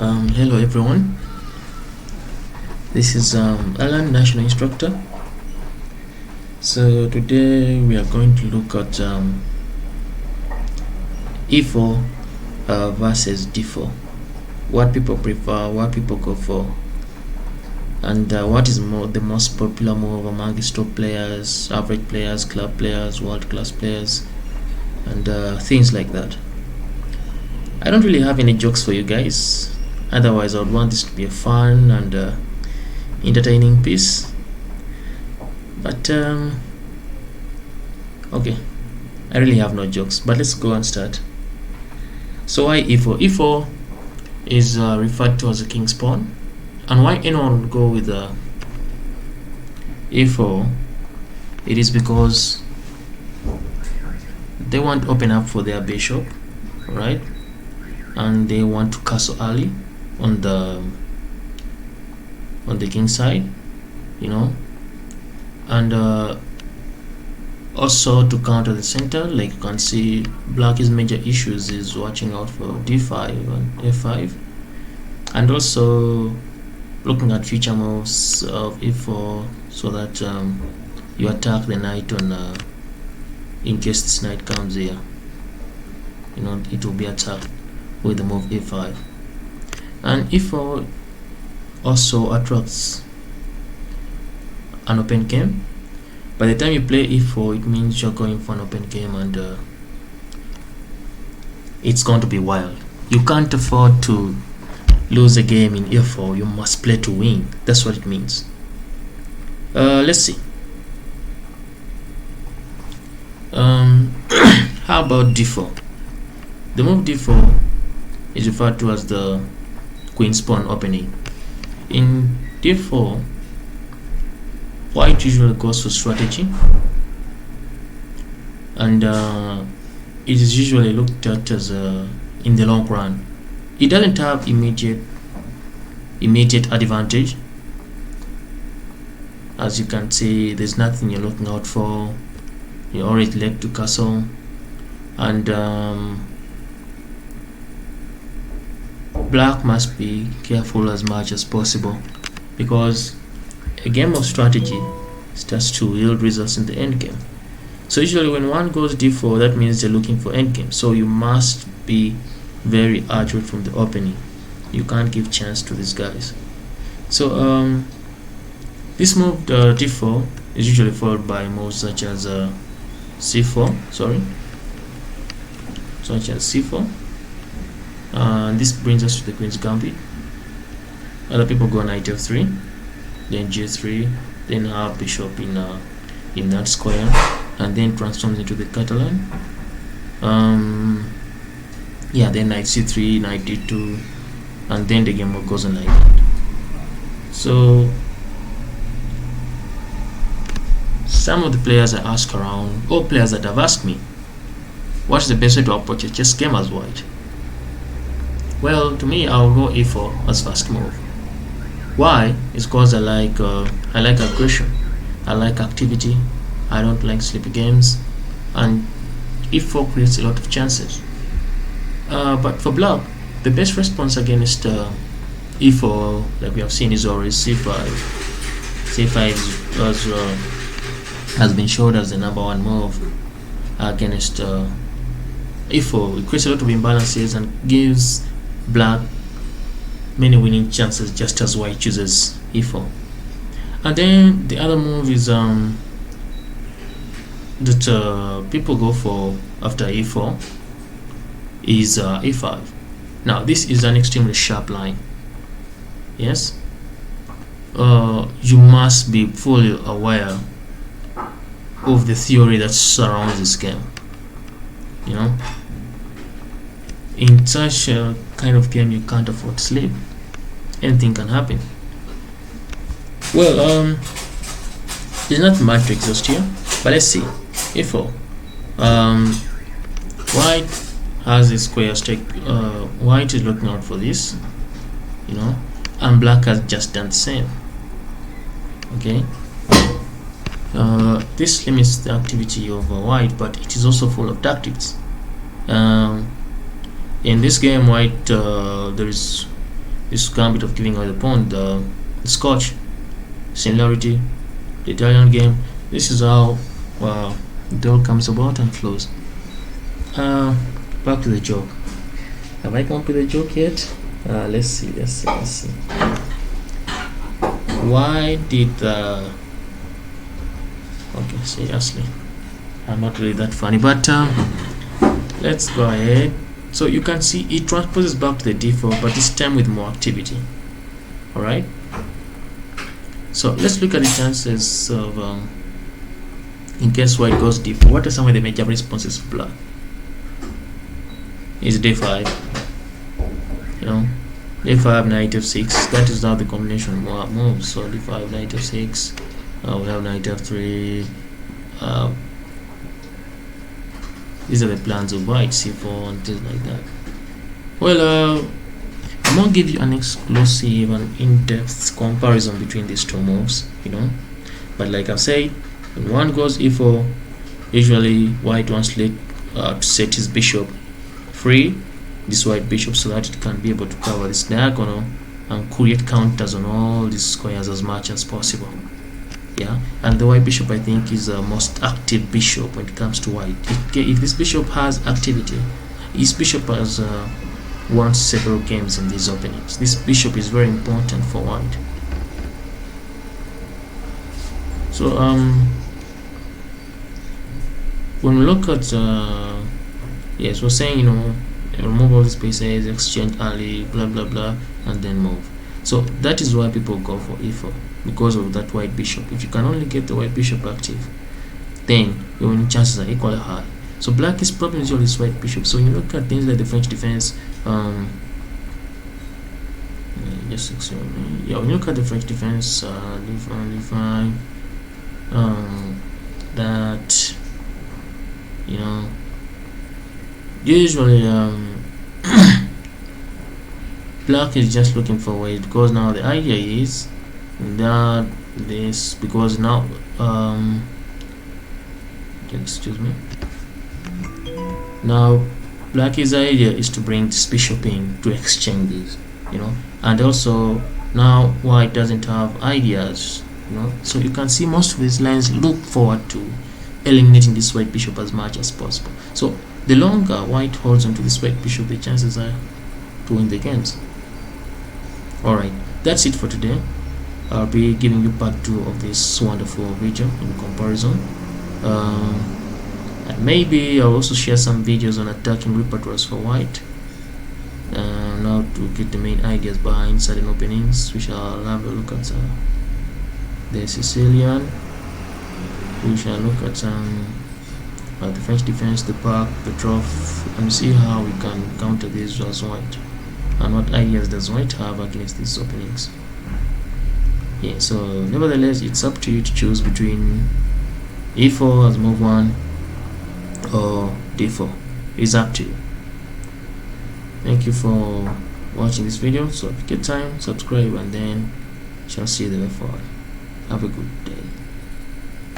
Hello everyone, this is Alan, National Instructor. So today we are going to look at E4 versus D4, what people prefer, what people go for, and what is the most popular move among top players, average players, club players, world-class players, and things like that. I don't really have any jokes for you guys, otherwise I would want this to be a fun and entertaining piece, but okay, I really have no jokes, but let's go and start. So why E4? E4 is referred to as a king's pawn, and why anyone would go with E4, it is because they want to open up for their bishop, right? And they want to castle early on the king side, and also to counter the center. Like you can see, black's major issues is watching out for d5 and f5, and also looking at future moves of e4, so that you attack the knight on in case this knight comes here, it will be attacked with the move e5. And e4 also attracts an open game. By the time you play e4, it means you're going for an open game, and it's going to be wild. You can't afford to lose a game in e4. You must play to win. That's what it means. Let's see. How about d4? The move d4 is referred to as the queen's pawn opening. In d4, white usually goes for strategy, and it is usually looked at as in the long run. It doesn't have immediate advantage. As you can see, there's nothing you're looking out for. You already left to castle, and black must be careful as much as possible, because a game of strategy starts to yield results in the endgame. So usually when one goes d4, that means they're looking for endgame. So you must be very accurate from the opening. You can't give chance to these guys. So this move d4 is usually followed by moves such as c4. Such as c4. This brings us to the queen's gambit. Other people go knight f3, then g3, then have bishop in that square, and then transforms into the Catalan. Then knight c3, knight d2, and then the game goes on like that. So some of the players I ask around, or players that have asked me, what's the best way to approach a chess game as white? Well, to me, I'll go e4 as first move. Why? It's because I like aggression, I like activity, I don't like sleepy games, and e4 creates a lot of chances. But for black, the best response against e4, like we have seen, is always c5. c5 has been showed as the number one move against e4. It creates a lot of imbalances and gives black many winning chances, just as white chooses e4. And then the other move is that people go for after e4 is e5. Now this is an extremely sharp line. Yes, you must be fully aware of the theory that surrounds this game. In such a kind of game, you can't afford to sleep. Anything can happen. Well, there's not much to exhaust here, but let's see. e4. White has a square stake. White is looking out for this, and black has just done the same. Okay. This limits the activity of white, but it is also full of tactics. In this game, white there is this gambit of giving away the pawn, the Scotch similarity, the Italian game. This is how it all comes about and flows. Back to the joke. Have I come up with a joke yet? Let's see. Why did the okay, seriously, I'm not really that funny, but let's go ahead. So you can see it transposes back to the d4, but this time with more activity. All right, so let's look at the chances of in case white goes d4. What are some of the major responses of black? Is d5, you know, d5, knight f6. That is how the combination moves. So d5, knight f6, we have knight f3. These are the plans of white, c4 and things like that. Well, I'm gonna give you an exclusive and in-depth comparison between these two moves, you know. But like I've said, when one goes e4, usually white wants to set his bishop free, this white bishop, so that it can be able to cover this diagonal and create counters on all these squares as much as possible. Yeah, and the white bishop, I think, is the most active bishop when it comes to white. If this bishop has activity, this bishop has won several games in these openings. This bishop is very important for white. So when we look at yes, we're saying, you know, remove all the spaces, exchange early, blah blah blah, and then move. So that is why people go for e4, because of that white bishop. If you can only get the white bishop active, then your winning chances are equally high. So black is probably usually this white bishop. So when you look at things like the French defense, just excuse me. Yeah, when you look at the French defense, d5, that, you know, usually black is just looking for ways, because now the idea is that this, because now excuse me, now black's idea is to bring this bishop in to exchange these, you know, and also now white doesn't have ideas, you know, so you can see most of these lines look forward to eliminating this white bishop as much as possible. So the longer white holds onto this white bishop, the chances are to win the games. Alright, that's it for today. I'll be giving you part 2 of this wonderful video in comparison. And maybe I'll also share some videos on attacking repertoires for white. Now to get the main ideas behind certain openings, we shall have a look at the Sicilian. We shall look at the French defense, the Park, Petrov, and see how we can counter these as white, and what ideas does white have against these openings. Yeah, so nevertheless, it's up to you to choose between e4 as move 1 or d4. It's up to you. Thank you for watching this video. So if you get time, subscribe, and then shall see you the way forward. Have a good day.